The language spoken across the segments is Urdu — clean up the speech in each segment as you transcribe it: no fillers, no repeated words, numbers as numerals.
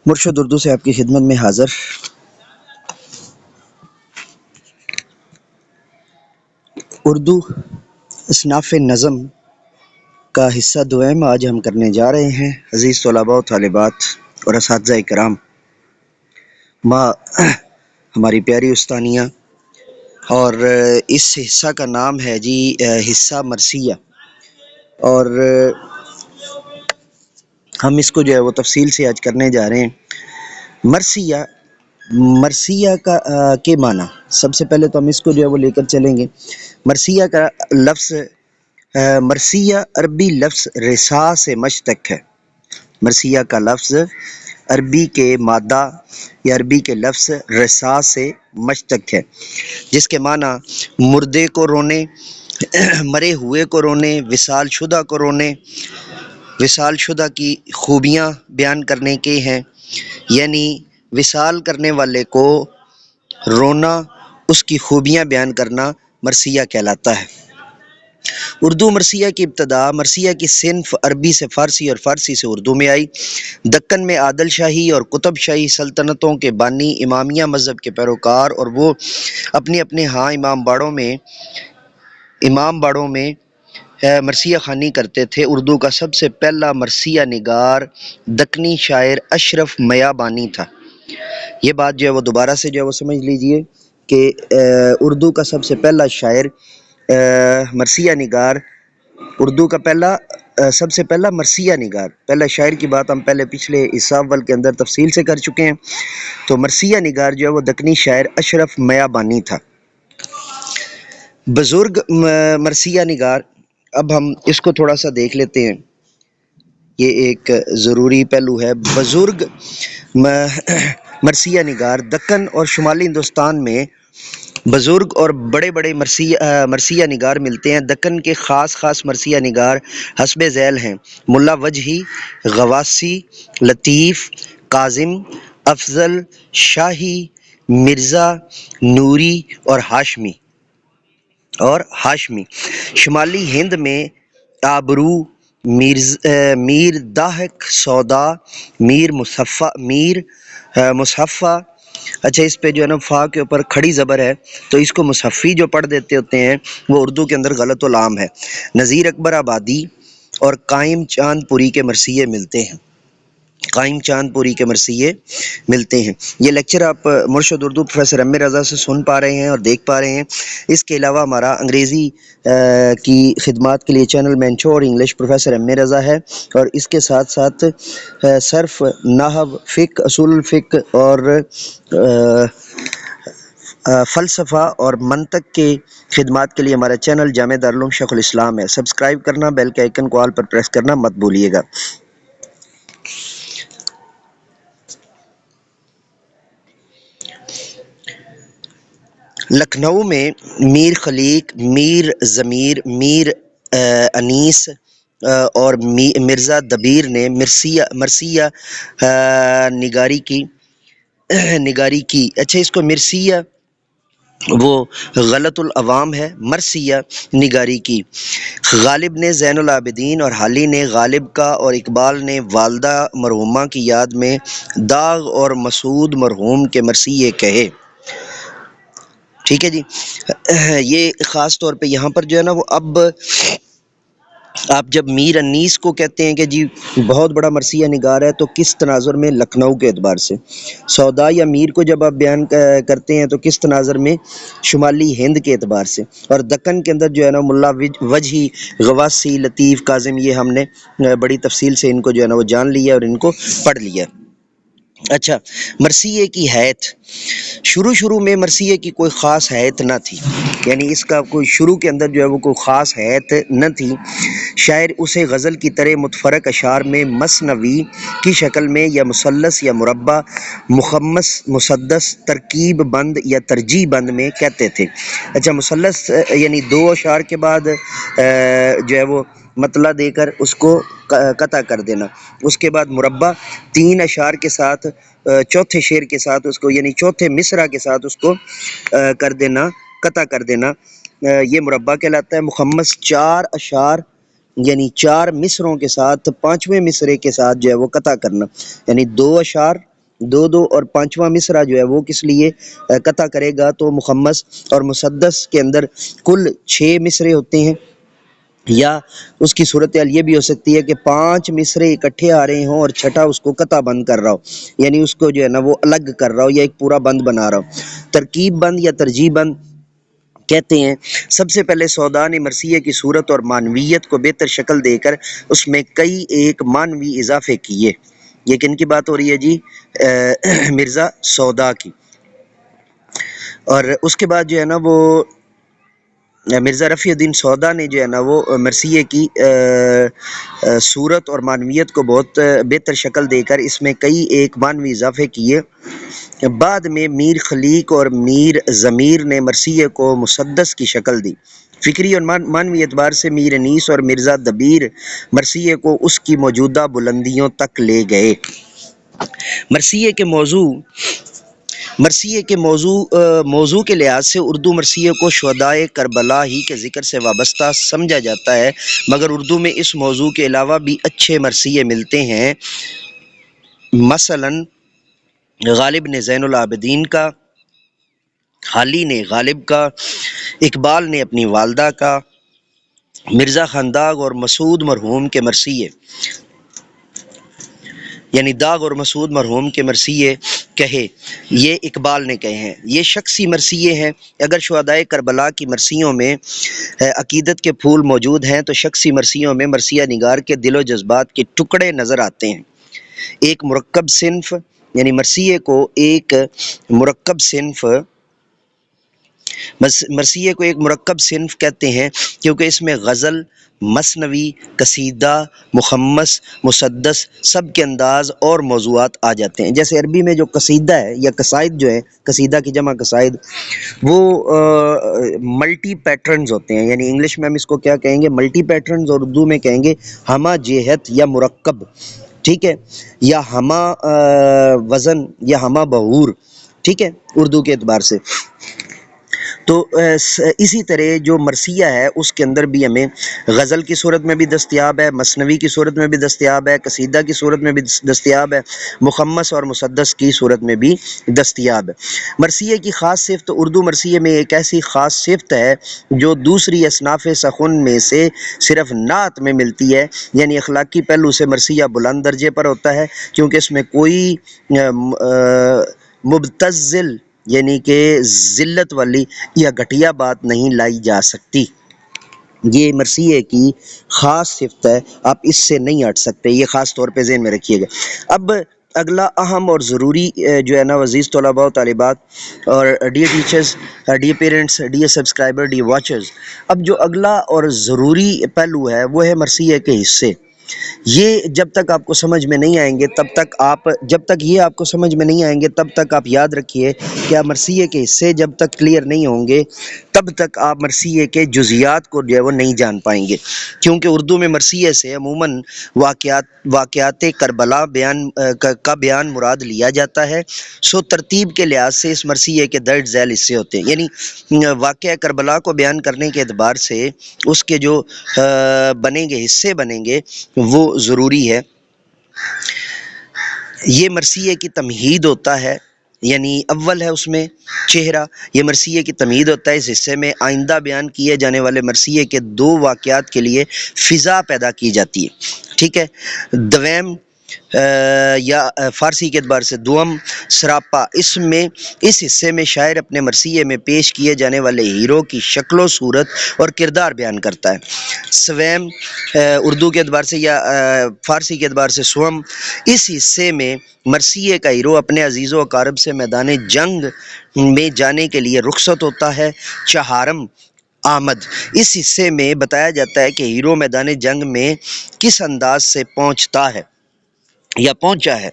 مرشد اردو سے آپ کی خدمت میں حاضر۔ اردو اصناف نظم کا حصہ دوئم آج ہم کرنے جا رہے ہیں۔ عزیز طلباء و طالبات اور اساتذہ کرام، ماں ہماری پیاری استانیہ، اور اس حصہ کا نام ہے جی حصہ مرثیہ، اور ہم اس کو جو ہے وہ تفصیل سے آج کرنے جا رہے ہیں۔ مرثیہ، مرثیہ کا کے معنی، سب سے پہلے تو ہم اس کو جو ہے وہ لے کر چلیں گے۔ مرثیہ کا لفظ، مرثیہ عربی لفظ رسا سے مشتق ہے۔ مرثیہ کا لفظ عربی کے مادہ یا عربی کے لفظ رسا سے مشتق ہے، جس کے معنی مردے کو رونے، مرے ہوئے کو رونے، وصال شدہ کو رونے، وصال شدہ کی خوبیاں بیان کرنے کے ہیں، یعنی وصال کرنے والے کو رونا، اس کی خوبیاں بیان کرنا مرثیہ کہلاتا ہے۔ اردو مرثیہ کی ابتدا، مرثیہ کی صنف عربی سے فارسی اور فارسی سے اردو میں آئی۔ دکن میں عادل شاہی اور قطب شاہی سلطنتوں کے بانی امامیہ مذہب کے پیروکار، اور وہ اپنے اپنے ہاں امام باڑوں میں مرثیہ خوانی کرتے تھے۔ اردو کا سب سے پہلا مرثیہ نگار دکنی شاعر اشرف میاں بانی تھا۔ یہ بات جو ہے وہ دوبارہ سے جو ہے وہ سمجھ لیجئے کہ اردو کا سب سے پہلا شاعر مرثیہ نگار، اردو کا سب سے پہلا مرثیہ نگار، پہلا شاعر کی بات ہم پہلے پچھلے حصہ اول کے اندر تفصیل سے کر چکے ہیں۔ تو مرثیہ نگار جو ہے وہ دکنی شاعر اشرف میاں بانی تھا۔ بزرگ مرثیہ نگار، اب ہم اس کو تھوڑا سا دیکھ لیتے ہیں، یہ ایک ضروری پہلو ہے۔ بزرگ مرثیہ نگار، دکن اور شمالی ہندوستان میں بزرگ اور بڑے بڑے مرثیہ نگار ملتے ہیں۔ دکن کے خاص مرثیہ نگار حسب ذیل ہیں: ملا وجہی، غواثی، لطیف، کاظم، افضل، شاہی، مرزا، نوری اور ہاشمی۔ شمالی ہند میں آبرو، میر داہک، سودا، میر مصحفہ، اچھا اس پہ جو ہے نا فا کے اوپر کھڑی زبر ہے تو اس کو مصحفی جو پڑھ دیتے ہوتے ہیں وہ اردو کے اندر غلط و لام ہے۔ نذیر اکبر آبادی اور قائم چاند پوری کے مرثیے ملتے ہیں، قائم چاند پوری کے مرثیے ملتے ہیں۔ یہ لیکچر آپ مرشد اردو پروفیسر ایم رضا سے سن پا رہے ہیں اور دیکھ پا رہے ہیں۔ اس کے علاوہ ہمارا انگریزی کی خدمات کے لیے چینل مینچو اور انگلش پروفیسر ایم رضا ہے، اور اس کے ساتھ ساتھ صرف، نحو، فقہ، اصول الفقہ اور فلسفہ اور منطق کے خدمات کے لیے ہمارا چینل جامعہ دارالعلوم شیخ الاسلام ہے۔ سبسکرائب کرنا، بیل کے آئیکن کو آل پر پریس کرنا مت بھولیے گا۔ لکھنؤ میں میر خلیق، میر ضمیر، میر انیس اور مرزا دبیر نے مرثیہ نگاری کی۔ اچھا اس کو مرثیہ وہ غلط العوام ہے، مرثیہ نگاری کی۔ غالب نے زین العابدین اور حالی نے غالب کا، اور اقبال نے والدہ مرحومہ کی یاد میں داغ اور مسعود مرحوم کے مرثیے کہے۔ ٹھیک ہے جی، یہ خاص طور پہ یہاں پر جو ہے نا وہ، اب آپ جب میر انیس کو کہتے ہیں کہ جی بہت بڑا مرثیہ نگار ہے، تو کس تناظر میں؟ لکھنؤ کے اعتبار سے۔ سودا یا میر کو جب آپ بیان کرتے ہیں تو کس تناظر میں؟ شمالی ہند کے اعتبار سے۔ اور دکن کے اندر جو ہے نا ملا وجہی، غواثی، لطیف، کاظم، یہ ہم نے بڑی تفصیل سے ان کو جو ہے نا وہ جان لیا اور ان کو پڑھ لیا۔ اچھا، مرثیے کی حیت، شروع میں مرثیے کی کوئی خاص حیت نہ تھی، یعنی اس کا کوئی شروع کے اندر جو ہے وہ کوئی خاص حیت نہ تھی۔ شاعر اسے غزل کی طرح متفرق اشعار میں مثنوی کی شکل میں یا مثلث یا مربع، مخمس، مسدس، ترکیب بند یا ترجیح بند میں کہتے تھے۔ اچھا، مثلث یعنی دو اشعار کے بعد جو ہے وہ مطلع دے کر اس کو قطع کر دینا، اس کے بعد مربع، تین اشعار کے ساتھ چوتھے شعر کے ساتھ اس کو، یعنی چوتھے مصرع کے ساتھ اس کو کر دینا، قطع کر دینا، یہ مربع کہلاتا ہے۔ مخمس، چار اشعار یعنی چار مصروں کے ساتھ پانچویں مصرے کے ساتھ جو ہے وہ قطع کرنا، یعنی دو اشعار دو دو اور پانچواں مصرع جو ہے وہ کس لیے قطع کرے گا؟ تو مخمس اور مسدس کے اندر کل 6 مصرے ہوتے ہیں، یا اس کی صورتحال یہ بھی ہو سکتی ہے کہ 5 مصرے اکٹھے آ رہے ہوں اور چھٹا اس کو قطع بند کر رہا ہو، یعنی اس کو جو ہے نا وہ الگ کر رہا ہو یا ایک پورا بند بنا رہا ہو۔ ترکیب بند یا ترجیح بند کہتے ہیں سب سے پہلے سودا نے مرثیہ کی صورت اور معنویت کو بہتر شکل دے کر اس میں کئی ایک معنوی اضافے کیے۔ یہ کن کی بات ہو رہی ہے جی؟ مرزا سودا کی۔ اور اس کے بعد جو ہے نا وہ مرزا رفیع الدین سودا نے جو ہے نا وہ مرثیے کی صورت اور معنویت کو بہت بہتر شکل دے کر اس میں کئی ایک معنوی اضافے کیے۔ بعد میں میر خلیق اور میر ضمیر نے مرثیے کو مسدس کی شکل دی۔ فکری اور معنوی اعتبار سے میر انیس اور مرزا دبیر مرثیے کو اس کی موجودہ بلندیوں تک لے گئے۔ مرثیے کے موضوع کے لحاظ سے اردو مرثیے کو شہدائے کربلا ہی کے ذکر سے وابستہ سمجھا جاتا ہے، مگر اردو میں اس موضوع کے علاوہ بھی اچھے مرثیے ملتے ہیں، مثلاً غالب نے زین العابدین کا، حالی نے غالب کا، اقبال نے اپنی والدہ کا، مرزا خان داغ اور مسعود مرحوم کے مرثیے، یعنی داغ اور مسعود مرحوم کے مرثیے کہے، یہ اقبال نے کہے ہیں۔ یہ شخصی مرثیے ہیں۔ اگر شہدائے کربلا کی مرثیوں میں عقیدت کے پھول موجود ہیں تو شخصی مرثیوں میں مرثیہ نگار کے دل و جذبات کے ٹکڑے نظر آتے ہیں۔ ایک مرکب صنف، یعنی مرثیے کو ایک مرکب صنف کہتے ہیں کیونکہ اس میں غزل، مثنوی، قصیدہ، مخمس، مسدس سب کے انداز اور موضوعات آ جاتے ہیں۔ جیسے عربی میں جو قصیدہ ہے یا قصائد جو ہے، قصیدہ کی جمع قصائد، وہ ملٹی پیٹرنز ہوتے ہیں، یعنی انگلش میں ہم اس کو کیا کہیں گے؟ ملٹی پیٹرنز، اور اردو میں کہیں گے ہمہ جہت یا مرکب، ٹھیک ہے، یا ہمہ وزن یا ہمہ بہور، ٹھیک ہے، اردو کے اعتبار سے۔ تو اسی طرح جو مرثیہ ہے اس کے اندر بھی ہمیں غزل کی صورت میں بھی دستیاب ہے، مثنوی کی صورت میں بھی دستیاب ہے، قصیدہ کی صورت میں بھی دستیاب ہے، مخمس اور مسدس کی صورت میں بھی دستیاب ہے۔ مرثیے کی خاص صفت، اردو مرثیے میں ایک ایسی خاص صفت ہے جو دوسری اصناف سخن میں سے صرف نعت میں ملتی ہے، یعنی اخلاقی پہلو سے مرثیہ بلند درجے پر ہوتا ہے کیونکہ اس میں کوئی مبتذل یعنی کہ ذلت والی یا گھٹیا بات نہیں لائی جا سکتی۔ یہ مرثیے کی خاص صفت ہے، آپ اس سے نہیں ہٹ سکتے، یہ خاص طور پہ ذہن میں رکھیے گا۔ اب اگلا اہم اور ضروری جو ہے نا عزیز طلباء و طالبات اور dear teachers, dear parents, dear subscriber, dear watchers, اب جو اگلا اور ضروری پہلو ہے وہ ہے مرثیے کے حصے۔ یہ جب تک آپ کو سمجھ میں نہیں آئیں گے تب تک آپ یاد رکھیے کہ آپ مرثیے کے حصے جب تک کلیئر نہیں ہوں گے تب تک آپ مرثیے کے جزیات کو جو ہے وہ نہیں جان پائیں گے، کیونکہ اردو میں مرثیے سے عموماً واقعات کربلا کا بیان مراد لیا جاتا ہے، سو ترتیب کے لحاظ سے اس مرثیے کے درج ذیل حصے ہوتے ہیں، یعنی واقعہ کربلا کو بیان کرنے کے اعتبار سے اس کے جو بنیں گے حصے بنیں گے وہ ضروری ہے۔ یہ مرثیے کی تمہید ہوتا ہے، یعنی اول ہے اس میں چہرہ، یہ مرثیے کی تمہید ہوتا ہے، اس حصے میں آئندہ بیان کیے جانے والے مرثیے کے 2 واقعات کے لیے فضا پیدا کی جاتی ہے، ٹھیک ہے۔ دویم یا فارسی کے اعتبار سے دوم سراپا، اس حصے میں شاعر اپنے مرثیے میں پیش کیے جانے والے ہیرو کی شکل و صورت اور کردار بیان کرتا ہے۔ سویم اردو کے اعتبار سے یا فارسی کے اعتبار سے سوم، اس حصے میں مرثیے کا ہیرو اپنے عزیز و اقارب سے میدان جنگ میں جانے کے لیے رخصت ہوتا ہے۔ چہارم آمد، اس حصے میں بتایا جاتا ہے کہ ہیرو میدان جنگ میں کس انداز سے پہنچتا ہے یا پہنچا ہے۔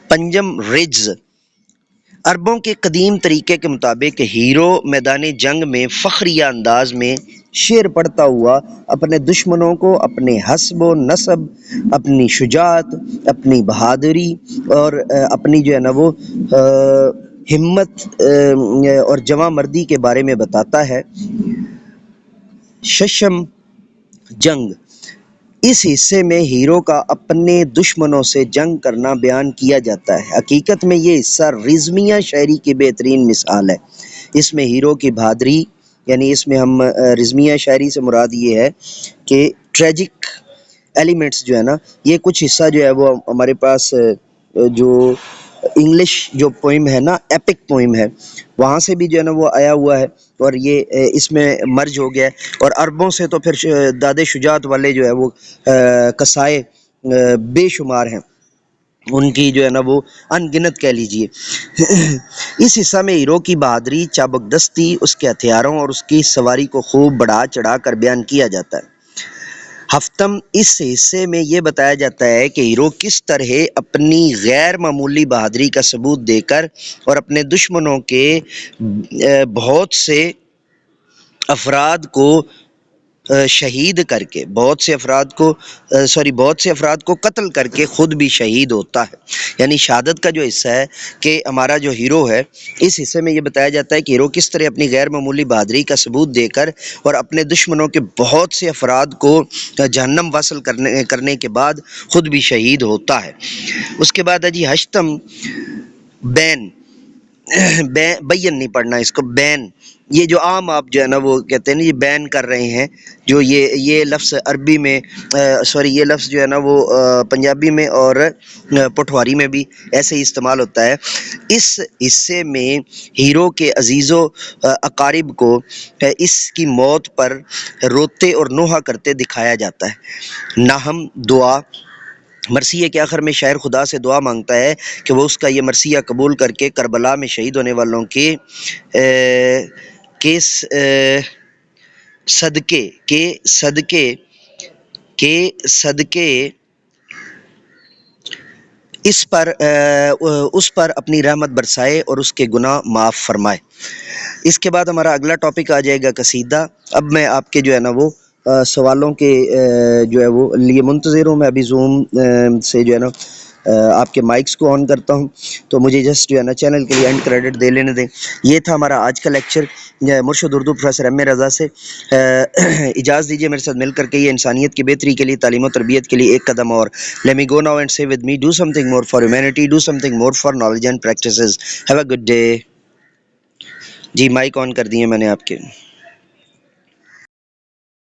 پنجم رجز، عربوں کے قدیم طریقے کے مطابق ہیرو میدان جنگ میں فخریہ انداز میں شعر پڑھتا ہوا اپنے دشمنوں کو اپنے حسب و نسب، اپنی شجاعت، اپنی بہادری اور اپنی جو ہے نا وہ ہمت اور جواں مردی کے بارے میں بتاتا ہے۔ ششم جنگ، اس حصے میں ہیرو کا اپنے دشمنوں سے جنگ کرنا بیان کیا جاتا ہے۔ حقیقت میں یہ حصہ رزمیہ شاعری کی بہترین مثال ہے۔ اس میں ہیرو کی بہادری، یعنی اس میں ہم رزمیہ شاعری سے مراد یہ ہے کہ ٹریجک ایلیمنٹس جو ہے نا، یہ کچھ حصہ جو ہے وہ ہمارے پاس جو انگلش جو پوئم ہے نا، ایپک پوئم ہے، وہاں سے بھی جو ہے نا وہ آیا ہوا ہے، اور یہ اس میں مرج ہو گیا ہے۔ اور عربوں سے تو پھر داد شجاعت والے جو ہے وہ قصائے بے شمار ہیں، ان کی جو ہے نا وہ ان گنت کہہ لیجئے۔ اس حصہ میں ہیرو کی بہادری، چابک دستی، اس کے ہتھیاروں اور اس کی سواری کو خوب بڑھا چڑھا کر بیان کیا جاتا ہے۔ ہفتم اس حصے میں یہ بتایا جاتا ہے کہ ہیرو کس طرح اپنی غیر معمولی بہادری کا ثبوت دے کر اور اپنے دشمنوں کے بہت سے افراد کو شہید کر کے بہت سے افراد کو قتل کر کے خود بھی شہید ہوتا ہے۔ یعنی شہادت کا جو حصہ ہے کہ ہمارا جو ہیرو ہے، اس حصے میں یہ بتایا جاتا ہے کہ ہیرو کس طرح اپنی غیر معمولی بہادری کا ثبوت دے کر اور اپنے دشمنوں کے بہت سے افراد کو جہنم واصل کرنے کے بعد خود بھی شہید ہوتا ہے۔ اس کے بعد ہے جی ہشتم بین، بین نہیں پڑھنا اس کو، بین، یہ جو عام آپ جو ہے نا وہ کہتے ہیں نا، یہ بین کر رہے ہیں، جو یہ لفظ عربی میں یہ لفظ جو ہے نا وہ پنجابی میں اور پٹھواری میں بھی ایسے ہی استعمال ہوتا ہے۔ اس حصے میں ہیرو کے عزیز و اقارب کو اس کی موت پر روتے اور نوحہ کرتے دکھایا جاتا ہے۔ ناہم دعا، مرثیے کے آخر میں شاعر خدا سے دعا مانگتا ہے کہ وہ اس کا یہ مرثیہ قبول کر کے کربلا میں شہید ہونے والوں کے صدقے اس پر اپنی رحمت برسائے اور اس کے گناہ معاف فرمائے۔ اس کے بعد ہمارا اگلا ٹاپک آ جائے گا قصیدہ۔ اب میں آپ کے جو ہے نا وہ سوالوں کے جو ہے وہ لیے منتظر ہوں۔ میں ابھی زوم سے جو ہے نا آپ کے مائکس کو آن کرتا ہوں، تو مجھے جسٹ جو ہے نا چینل کے لیے اینڈ کریڈٹ دے لینے دیں۔ یہ تھا ہمارا آج کا لیکچر مرشد اردو پروفیسر ایم اے رضا سے۔ اجازت دیجیے میرے ساتھ مل کر کے یہ انسانیت کی بہتری کے لیے، تعلیم و تربیت کے لیے ایک قدم اور۔ Let me go now and say with me, do something more for humanity, do something more for knowledge and practices. Have a good day. جی مائک آن کر دیے میں نے آپ کے۔